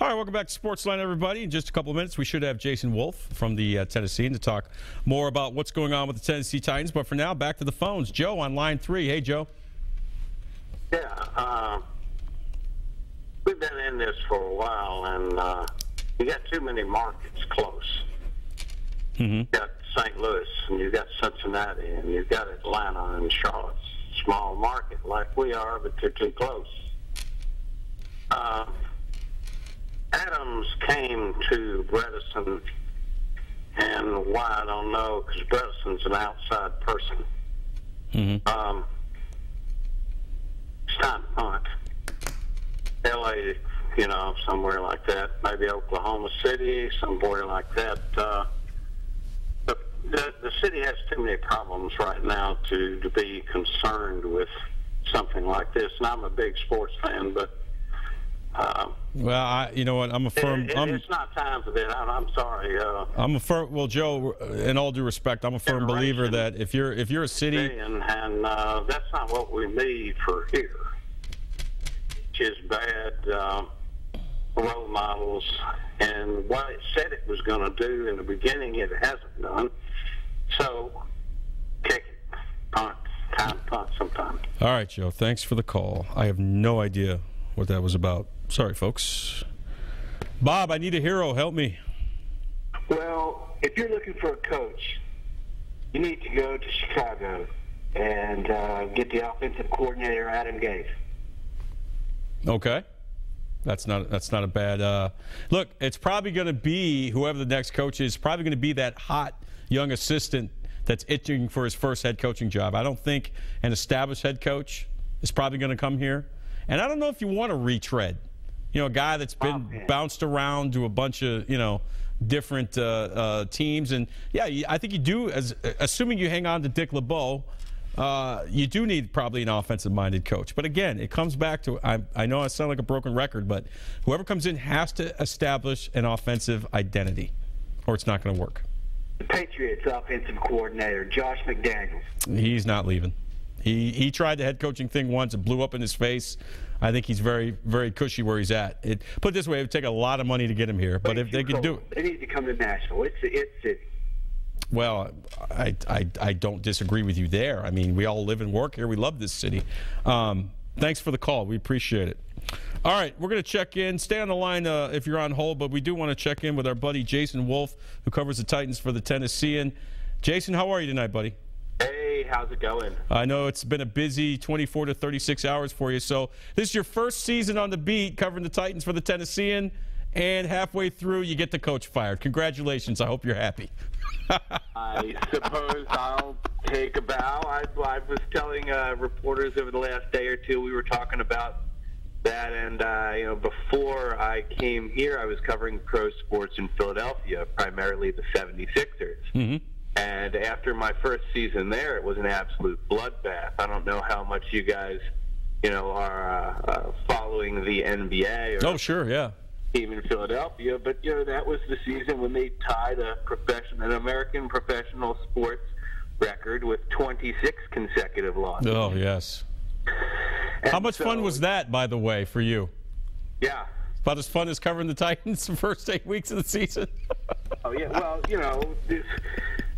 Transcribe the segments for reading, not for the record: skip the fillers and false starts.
All right, welcome back to SportsLine, everybody. In just a couple of minutes, we should have Jason Wolf from the Tennessean to talk more about what's going on with the Tennessee Titans. But for now, back to the phones. Joe on line 3. Hey, Joe. Yeah, we've been in this for a while, and you got too many markets close. You got St. Louis, and you got Cincinnati, and you got Atlanta and Charlotte. Small market like we are, but they're too close. Adams came to Bredesen, and why I don't know, because Bredesen's an outside person. It's time to punt. L.A., somewhere like that, maybe Oklahoma City, somewhere like that. But the city has too many problems right now to be concerned with something like this. And I'm a big sports fan, but well, you know what? I'm a firm. It's not time for that. I'm sorry. I'm a firm. Well, Joe, in all due respect, I'm a firm believer that if you're a city, and that's not what we need for here. Just bad role models, and what it said it was going to do in the beginning, it hasn't done. So, kick it, punt, time to punt sometime. All right, Joe. Thanks for the call. I have no idea what that was about. Sorry, folks. Bob, I need a hero. Help me. Well, if you're looking for a coach, you need to go to Chicago and get the offensive coordinator, Adam Gase. Okay. That's not a bad look. It's probably going to be whoever the next coach is. Probably going to be that hot young assistant that's itching for his first head coaching job. I don't think an established head coach is probably going to come here. And I don't know if you want to retread. A guy that's been bounced around to a bunch of, different teams. And, yeah, I think you do, assuming you hang on to Dick LeBeau, you do need probably an offensive-minded coach. But, again, it comes back to, I know I sound like a broken record, but whoever comes in has to establish an offensive identity, or it's not going to work. The Patriots offensive coordinator, Josh McDaniels. He's not leaving. He tried the head coaching thing once. It blew up in his face. I think he's very, very cushy where he's at. Put it this way, it would take a lot of money to get him here. But if they could do it. They need to come to Nashville. It's city. Well, I don't disagree with you there. I mean, we all live and work here. We love this city. Thanks for the call. We appreciate it. All right, we're going to check in. Stay on the line if you're on hold, but we do want to check in with our buddy Jason Wolf, who covers the Titans for the Tennessean. Jason, how are you tonight, buddy? Hey, how's it going? I know it's been a busy 24 to 36 hours for you. So this is your first season on the beat covering the Titans for the Tennessean, and halfway through you get the coach fired. Congratulations. I hope you're happy. I suppose I'll take a bow. I was telling reporters over the last day or two, we were talking about that, and before I came here, I was covering pro sports in Philadelphia, primarily the 76ers. And after my first season there, it was an absolute bloodbath. I don't know how much you guys, are following the NBA. Oh, sure, yeah. Team in Philadelphia, but that was the season when they tied an American professional sports record with 26 consecutive losses. Oh, yes. How much fun was that, by the way, for you? Yeah. About as fun as covering the Titans the first 8 weeks of the season? Oh, yeah. Well,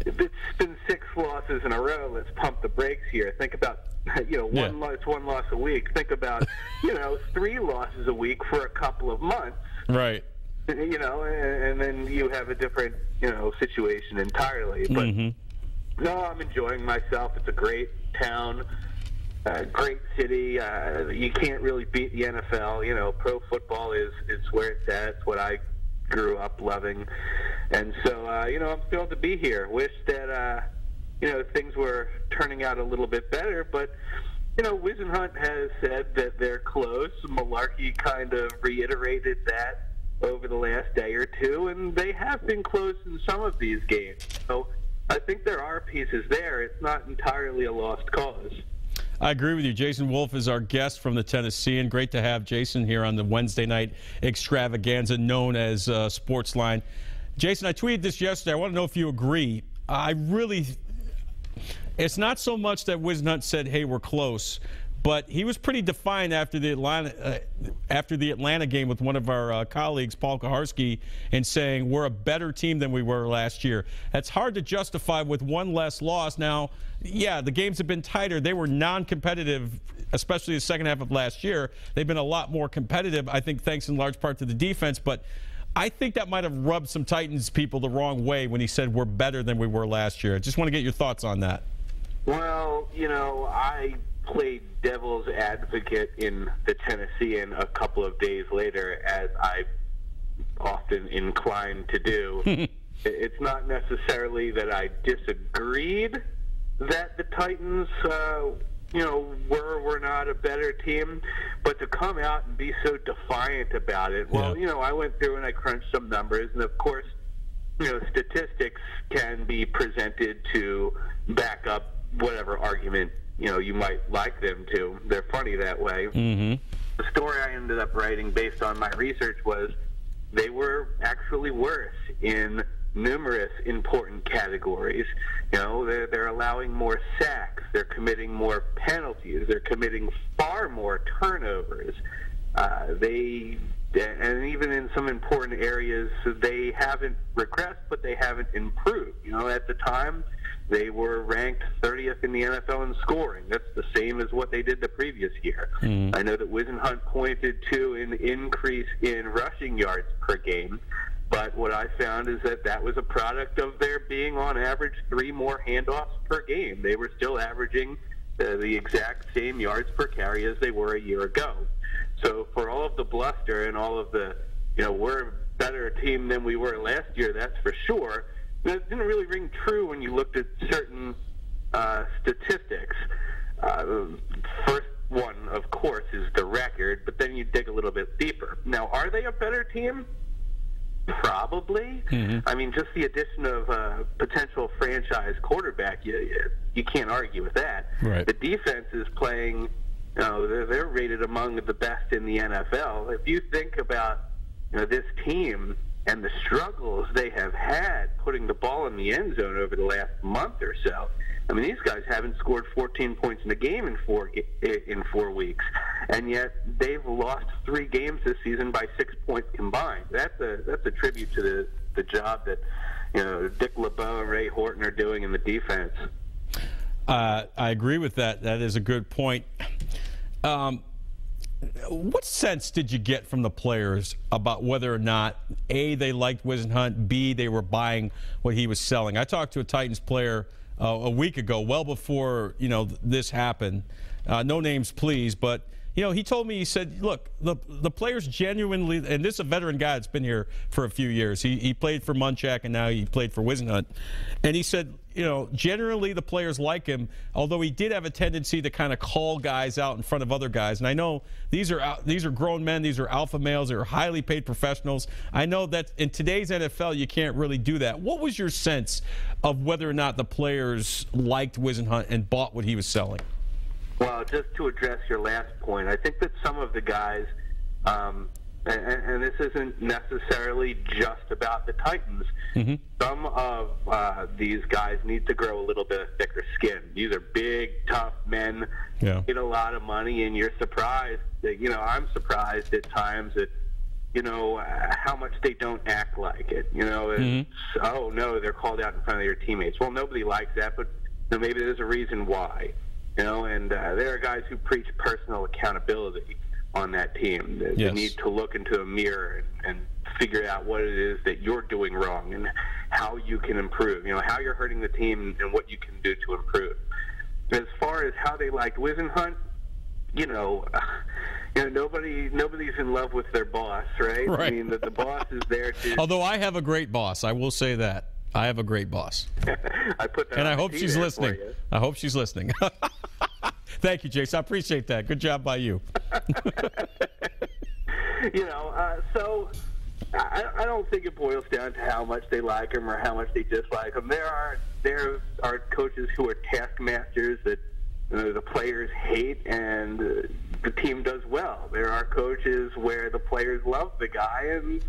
it's been 6 losses in a row. Let's pump the brakes here. Think about, one loss a week. Think about, 3 losses a week for a couple of months. Right. And then you have a different, situation entirely. But no, I'm enjoying myself. It's a great town, great city. You can't really beat the NFL. Pro football is where it's at. It's what I grew up loving. And so, I'm thrilled to be here. Wish that, things were turning out a little bit better. But, Wisenhunt has said that they're close. Malarkey kind of reiterated that over the last day or two. And they have been close in some of these games. So I think there are pieces there. It's not entirely a lost cause. I agree with you. Jason Wolf is our guest from the Tennessean. Great to have Jason here on the Wednesday night extravaganza known as SportsLine. Jason, I tweeted this yesterday. I want to know if you agree. It's not so much that Wisenhunt said, hey, we're close, But he was pretty defiant after the Atlanta game with one of our colleagues, Paul Kaharski, and saying we're a better team than we were last year. That's hard to justify with one less loss. Now, yeah, the games have been tighter. They were non-competitive, especially the second half of last year. They've been a lot more competitive, I think, thanks in large part to the defense. But I think that might have rubbed some Titans people the wrong way when he said we're better than we were last year. I just want to get your thoughts on that. Well, I played devil's advocate in the Tennessean a couple of days later, as I often inclined to do. It's not necessarily that I disagreed that the Titans, were not a better team, but to come out and be so defiant about it. Well, I went through and I crunched some numbers, and of course, statistics can be presented to back up whatever argument you might like them to. They're funny that way. Mm-hmm. The story I ended up writing based on my research was they were actually worse in numerous important categories. They're allowing more sacks. They're committing more penalties. They're committing far more turnovers. And even in some important areas, they haven't regressed, but they haven't improved. At the time, they were ranked 30th in the NFL in scoring. That's the same as what they did the previous year. I know that Wisenhunt pointed to an increase in rushing yards per game, but what I found is that was a product of there being on average 3 more handoffs per game. They were still averaging the exact same yards per carry as they were a year ago. So for all of the bluster and all of the, we're a better team than we were last year, that's for sure, that didn't really ring true when you looked at certain statistics. First one, of course, is the record, but then you dig a little bit deeper. Now, are they a better team? Probably. Mm-hmm. I mean, just the addition of a potential franchise quarterback, you can't argue with that. Right. The defense is playing, they're rated among the best in the NFL. If you think about this team and the struggles they have had putting the ball in the end zone over the last month or so, I mean, these guys haven't scored 14 points in a game in 4 weeks, and yet they've lost 3 games this season by 6 points combined. That's a tribute to the job that Dick LeBeau and Ray Horton are doing in the defense. I agree with that. That is a good point. What sense did you get from the players about whether or not, A, they liked Wisenhunt, B, they were buying what he was selling? I talked to a Titans player a week ago, well before this happened. No names, please, but he told me, he said, look, the players genuinely, and this is a veteran guy that's been here for a few years. He played for Munchak, and now he played for Wisenhunt. And he said, generally the players like him, although he did have a tendency to kind of call guys out in front of other guys. And I know these are grown men, these are alpha males, they're highly paid professionals. I know that in today's NFL you can't really do that. What was your sense of whether or not the players liked Wisenhunt and bought what he was selling? Well, just to address your last point, I think that some of the guys, and this isn't necessarily just about the Titans, mm-hmm. Some of these guys need to grow a little bit of thicker skin. These are big, tough men, get a lot of money, and you're surprised that, I'm surprised at times that, how much they don't act like it. Mm-hmm. Oh, no, they're called out in front of their teammates. Well, nobody likes that, but maybe there's a reason why. And there are guys who preach personal accountability on that team. They need to look into a mirror and figure out what it is that you're doing wrong and how you can improve, how you're hurting the team and what you can do to improve. As far as how they liked Wisenhunt, nobody's in love with their boss, right? I mean, the boss is there to... Although I have a great boss, I will say that. I have a great boss. I put that and I hope she's listening. I hope she's listening. Thank you, Jason. I appreciate that. Good job by you. So I don't think it boils down to how much they like him or how much they dislike him. There are coaches who are taskmasters that the players hate and the team does well. There are coaches where the players love the guy and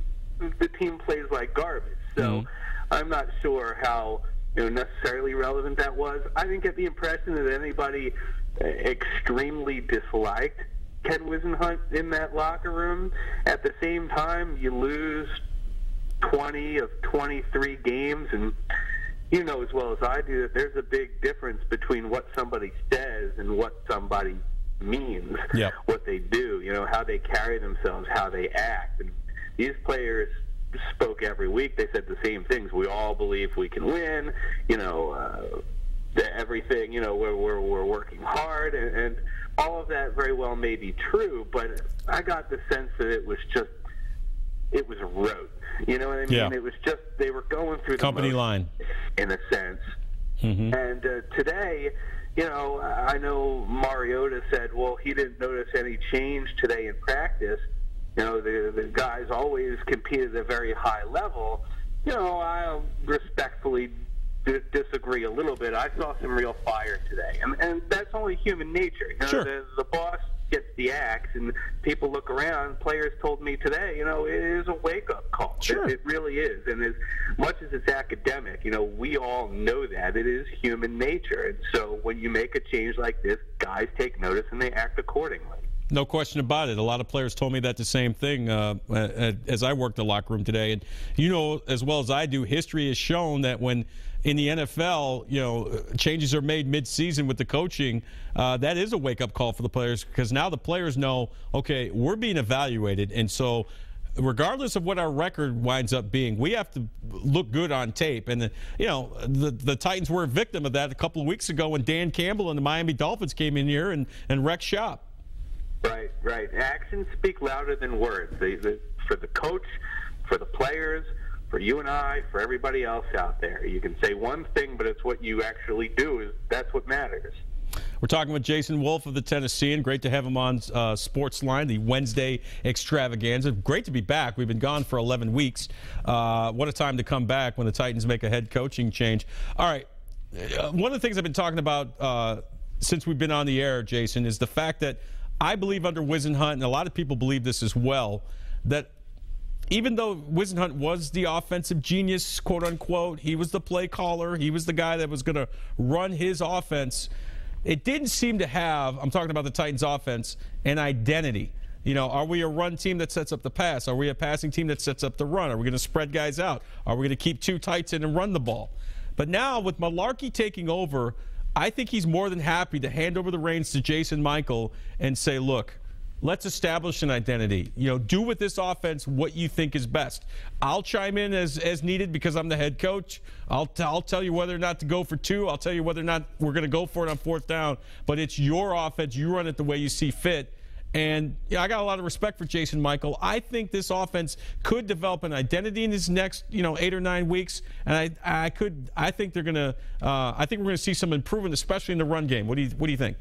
the team plays like garbage. So I'm not sure how necessarily relevant that was. I didn't get the impression that anybody extremely disliked Ken Wisenhunt in that locker room. At the same time, you lose 20 of 23 games, and you know as well as I do that there's a big difference between what somebody says and what somebody means, yep. what they do, you know, how they carry themselves, how they act. And these players spoke every week. They said the same things. We all believe we can win, you know, everything, you know, we're working hard, and all of that very well may be true, but I got the sense that it was rote. You know what I mean? Yeah. It was just, they were going through the company motions, line, in a sense. Mm-hmm. And today, you know, I know Mariota said, well, he didn't notice any change today in practice. You know, the guys always compete at a very high level. You know, I respectfully disagree a little bit. I saw some real fire today, and that's only human nature. You know, sure. The boss gets the axe, and people look around. Players told me today, you know, it is a wake-up call. Sure. It really is. And as much as it's academic, you know, we all know that. It is human nature. And so when you make a change like this, guys take notice and they act accordingly. No question about it. A lot of players told me that the same thing as I worked the locker room today. And you know as well as I do, history has shown that when in the NFL, you know, changes are made mid-season with the coaching, that is a wake-up call for the players, because now the players know, okay, we're being evaluated, and so regardless of what our record winds up being, we have to look good on tape. And you know, the Titans were a victim of that a couple of weeks ago when Dan Campbell and the Miami Dolphins came in here and wrecked shop. Right. Actions speak louder than words. For the coach, for the players, for you and I, for everybody else out there. You can say one thing, but it's what you actually do. That's what matters. We're talking with Jason Wolf of the Tennessean. Great to have him on SportsLine, the Wednesday extravaganza. Great to be back. We've been gone for 11 weeks. What a time to come back when the Titans make a head coaching change. All right. One of the things I've been talking about since we've been on the air, Jason, is the fact that I believe under Wisenhunt, and a lot of people believe this as well, that even though Wisenhunt was the offensive genius, quote unquote, he was the play caller, he was the guy that was going to run his offense, it didn't seem to have, I'm talking about the Titans offense, an identity. You know, are we a run team that sets up the pass? Are we a passing team that sets up the run? Are we going to spread guys out? Are we going to keep two tights in and run the ball? But now with Mularkey taking over, I think he's more than happy to hand over the reins to Jason Michael and say, look, let's establish an identity. You know, do with this offense what you think is best. I'll chime in as needed because I'm the head coach. I'll tell you whether or not to go for two. I'll tell you whether or not we're going to go for it on fourth down. But it's your offense. You run it the way you see fit. And yeah, I got a lot of respect for Jason Michael. I think this offense could develop an identity in this next, 8 or 9 weeks, and I think they're going to. I think we're going to see some improvement, especially in the run game. What do you think?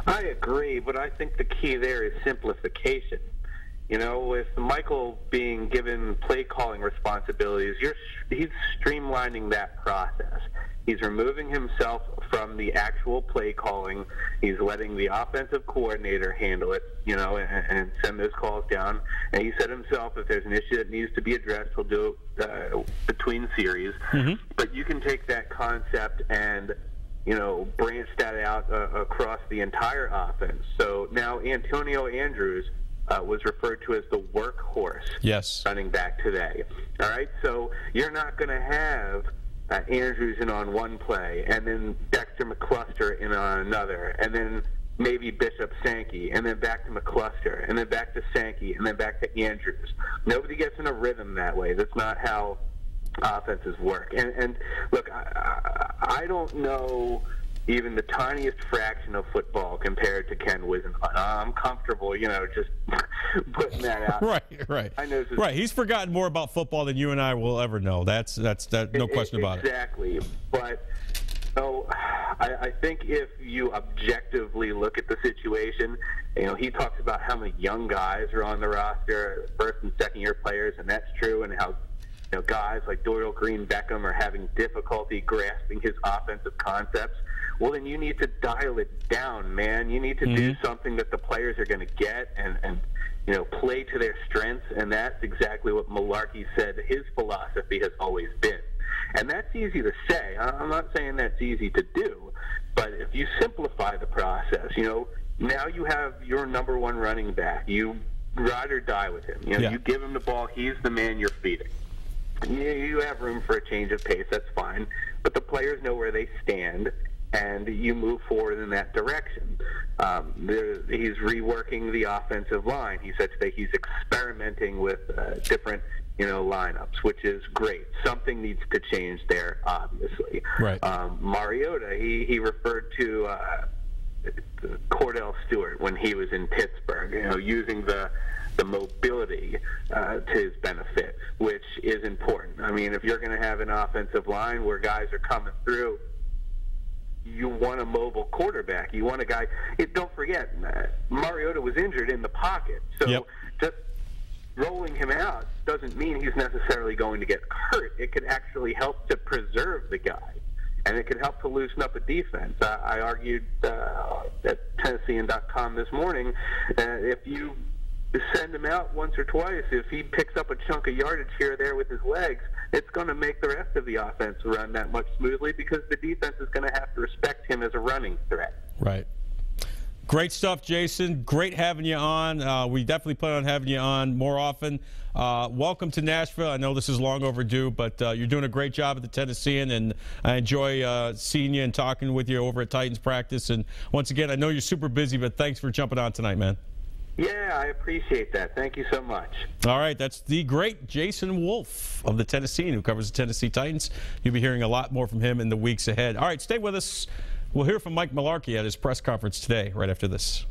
I agree, but I think the key there is simplification. You know, with Michael being given play calling responsibilities, he's streamlining that process. He's removing himself from the actual play calling. He's letting the offensive coordinator handle it, and send those calls down. And he said himself, if there's an issue that needs to be addressed, he'll do it between series. Mm-hmm. But you can take that concept and, branch that out across the entire offense. So now Antonio Andrews was referred to as the workhorse. Yes. Running back today. All right, so you're not going to have Andrews in on one play, and then Dexter McCluster in on another, and then maybe Bishop Sankey, and then back to McCluster, and then back to Sankey, and then back to Andrews. Nobody gets in a rhythm that way. That's not how offenses work. And look, I don't know even the tiniest fraction of football compared to Ken Wisenhunt. I'm comfortable, just putting that out. Right. I know. Right. He's forgotten more about football than you and I will ever know. That's no question about it. Exactly. But I think if you objectively look at the situation, he talks about how many young guys are on the roster, first and second year players, and that's true, and how guys like Dorial Green-Beckham are having difficulty grasping his offensive concepts. Well, then you need to dial it down, man. You need to do something that the players are going to get and play to their strengths, and that's exactly what Mularkey said his philosophy has always been. And that's easy to say. I'm not saying that's easy to do, But if you simplify the process, now you have your number one running back. You ride or die with him. You give him the ball. He's the man you're feeding. You have room for a change of pace. That's fine. But the players know where they stand, and you move forward in that direction. He's reworking the offensive line. He said today he's experimenting with different lineups, which is great. Something needs to change there, obviously. Right. Mariota, he referred to Cordell Stewart when he was in Pittsburgh, using the mobility to his benefit, which is important. I mean, if you're going to have an offensive line where guys are coming through, you want a mobile quarterback. You want a guy. Don't forget, Mariota was injured in the pocket, so just rolling him out doesn't mean he's necessarily going to get hurt. It could actually help to preserve the guy, and it could help to loosen up a defense. I argued at Tennessean.com this morning, if you send him out once or twice, if he picks up a chunk of yardage here or there with his legs, it's going to make the rest of the offense run that much smoothly because the defense is going to have to respect him as a running threat. Right. Great stuff, Jason. Great having you on. We definitely plan on having you on more often. Welcome to Nashville. I know this is long overdue, but you're doing a great job at the Tennessean, and I enjoy seeing you and talking with you over at Titans practice. And once again, I know you're super busy, but thanks for jumping on tonight, man. Yeah, I appreciate that. Thank you so much. All right, that's the great Jason Wolf of the Tennessean, who covers the Tennessee Titans. You'll be hearing a lot more from him in the weeks ahead. All right, stay with us. We'll hear from Mike Mularkey at his press conference today, right after this.